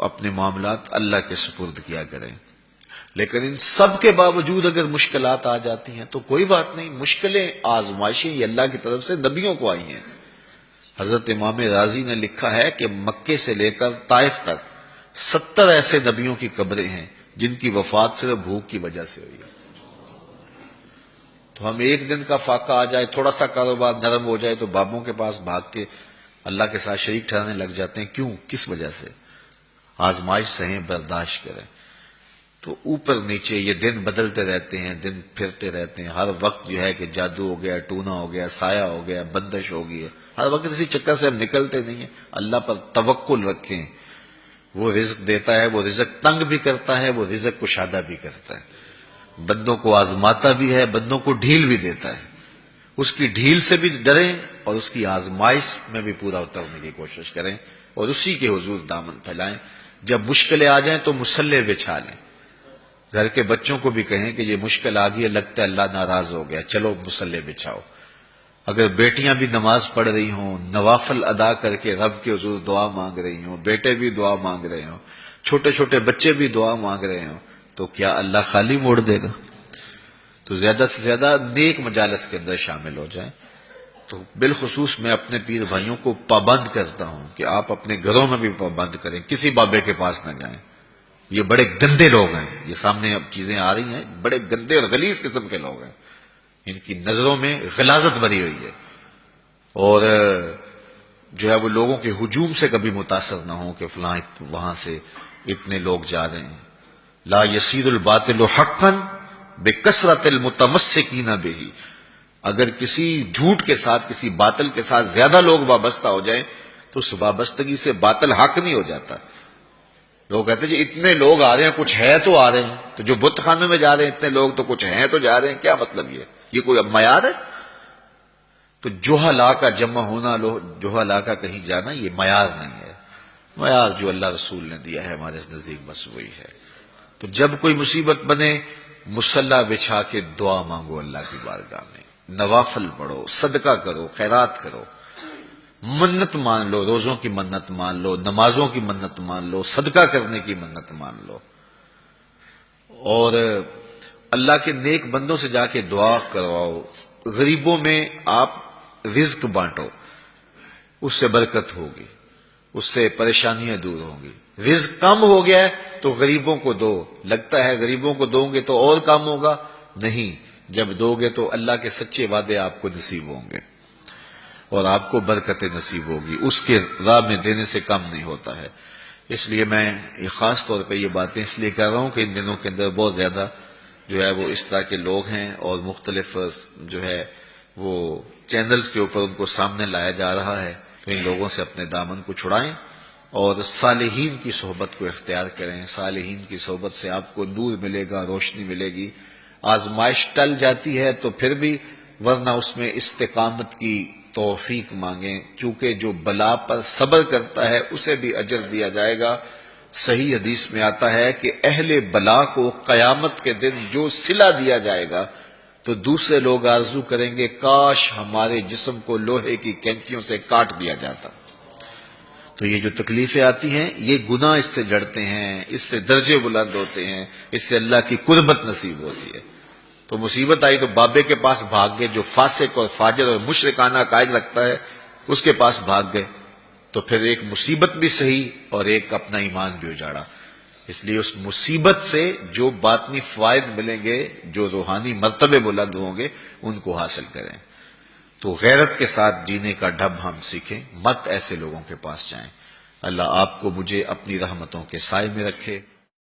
اپنے معاملات اللہ کے سپرد کیا کریں. لیکن ان سب کے باوجود اگر مشکلات آ جاتی ہیں تو کوئی بات نہیں، مشکلیں آزمائشیں یہ اللہ کی طرف سے نبیوں کو آئی ہیں. حضرت امام رازی نے لکھا ہے کہ مکے سے لے کر طائف تک 70 ایسے نبیوں کی قبریں ہیں جن کی وفات صرف بھوک کی وجہ سے ہوئی ہے. تو ہم ایک دن کا فاقہ آ جائے، تھوڑا سا کاروبار نرم ہو جائے تو بابوں کے پاس بھاگ کے اللہ کے ساتھ شریک ٹھہرنے لگ جاتے ہیں. کیوں؟ کس وجہ سے؟ آزمائش سہیں، برداشت کریں. تو اوپر نیچے یہ دن بدلتے رہتے ہیں، دن پھرتے رہتے ہیں. ہر وقت جو ہے کہ جادو ہو گیا، ٹونا ہو گیا، سایہ ہو گیا، بندش ہو گئی ہے. ہر وقت اسی چکر سے ہم نکلتے نہیں ہیں. اللہ پر توکل رکھیں، وہ رزق دیتا ہے، وہ رزق تنگ بھی کرتا ہے، وہ رزق کشادہ بھی کرتا ہے. بندوں کو آزماتا بھی ہے، بندوں کو ڈھیل بھی دیتا ہے. اس کی ڈھیل سے بھی ڈریں اور اس کی آزمائش میں بھی پورا اترنے کی کوشش کریں اور اسی کے حضور دامن پھیلائیں. جب مشکلیں آ جائیں تو مصلح بچھا لیں. گھر کے بچوں کو بھی کہیں کہ یہ مشکل آ گئی ہے، لگتا ہے اللہ ناراض ہو گیا، چلو مصلح بچھاؤ. اگر بیٹیاں بھی نماز پڑھ رہی ہوں، نوافل ادا کر کے رب کے حضور دعا مانگ رہی ہوں، بیٹے بھی دعا مانگ رہے ہوں، چھوٹے چھوٹے بچے بھی دعا مانگ رہے ہوں، تو کیا اللہ خالی موڑ دے گا؟ تو زیادہ سے زیادہ نیک مجالس کے اندر شامل ہو جائیں. تو بالخصوص میں اپنے پیر بھائیوں کو پابند کرتا ہوں کہ آپ اپنے گھروں میں بھی پابند کریں، کسی بابے کے پاس نہ جائیں. یہ بڑے گندے لوگ ہیں، یہ سامنے اب چیزیں آ رہی ہیں، بڑے گندے اور غلیظ قسم کے لوگ ہیں. ان کی نظروں میں غلاظت بھری ہوئی ہے اور جو ہے وہ لوگوں کے ہجوم سے کبھی متاثر نہ ہوں کہ فلاں وہاں سے اتنے لوگ جا رہے ہیں. لا یسیر الباطل حقا بکثرت المتمسکین بہ. اگر کسی جھوٹ کے ساتھ، کسی باطل کے ساتھ زیادہ لوگ وابستہ ہو جائیں تو اس وابستگی سے باطل حق نہیں ہو جاتا. لوگ کہتے ہیں جی اتنے لوگ آ رہے ہیں، کچھ ہے تو آ رہے ہیں. تو جو بت خانے میں جا رہے ہیں اتنے لوگ تو کچھ ہیں تو جا رہے ہیں، کیا مطلب یہ کوئی معیار ہے؟ تو جوہلا کا جمع ہونا، جوہلا کا کہیں جانا، یہ معیار نہیں ہے. معیار جو اللہ رسول نے دیا ہے ہمارے نزدیک بس وہی ہے. تو جب کوئی مصیبت بنے، مصلح بچھا کے دعا مانگو اللہ کی بارگاہ میں، نوافل پڑھو، صدقہ کرو، خیرات کرو، منت مان لو، روزوں کی منت مان لو، نمازوں کی منت مان لو، صدقہ کرنے کی منت مان لو. اور اللہ کے نیک بندوں سے جا کے دعا کرواؤ. غریبوں میں آپ رزق بانٹو، اس سے برکت ہوگی، اس سے پریشانیاں دور ہوں گی. رزق کم ہو گیا ہے تو غریبوں کو دو. لگتا ہے غریبوں کو دو گے تو اور کم ہوگا، نہیں. جب دو گے تو اللہ کے سچے وعدے آپ کو نصیب ہوں گے اور آپ کو برکت نصیب ہوگی. اس کے راہ میں دینے سے کم نہیں ہوتا ہے. اس لیے میں خاص طور پہ یہ باتیں اس لیے کر رہا ہوں کہ ان دنوں کے اندر بہت زیادہ جو ہے وہ اس طرح کے لوگ ہیں اور مختلف جو ہے وہ چینلز کے اوپر ان کو سامنے لایا جا رہا ہے. تو ان لوگوں سے اپنے دامن کو چھڑائیں اور صالحین کی صحبت کو اختیار کریں. صالحین کی صحبت سے آپ کو نور ملے گا، روشنی ملے گی. آزمائش ٹل جاتی ہے تو پھر بھی، ورنہ اس میں استقامت کی توفیق مانگیں، چونکہ جو بلا پر صبر کرتا ہے اسے بھی اجر دیا جائے گا. صحیح حدیث میں آتا ہے کہ اہل بلا کو قیامت کے دن جو صلہ دیا جائے گا تو دوسرے لوگ آرزو کریں گے کاش ہمارے جسم کو لوہے کی کینچیوں سے کاٹ دیا جاتا. تو یہ جو تکلیفیں آتی ہیں یہ گناہ اس سے جڑتے ہیں، اس سے درجے بلند ہوتے ہیں، اس سے اللہ کی قربت نصیب ہوتی ہے. تو مصیبت آئی تو بابے کے پاس بھاگ گئے، جو فاسق اور فاجر اور مشرکانہ عقائد رکھتا ہے اس کے پاس بھاگ گئے، تو پھر ایک مصیبت بھی سہی اور ایک اپنا ایمان بھی اجاڑا. اس لیے اس مصیبت سے جو باطنی فوائد ملیں گے، جو روحانی مرتبے بلند ہوں گے، ان کو حاصل کریں. تو غیرت کے ساتھ جینے کا ڈھب ہم سیکھیں، مت ایسے لوگوں کے پاس جائیں. اللہ آپ کو مجھے اپنی رحمتوں کے سائے میں رکھے.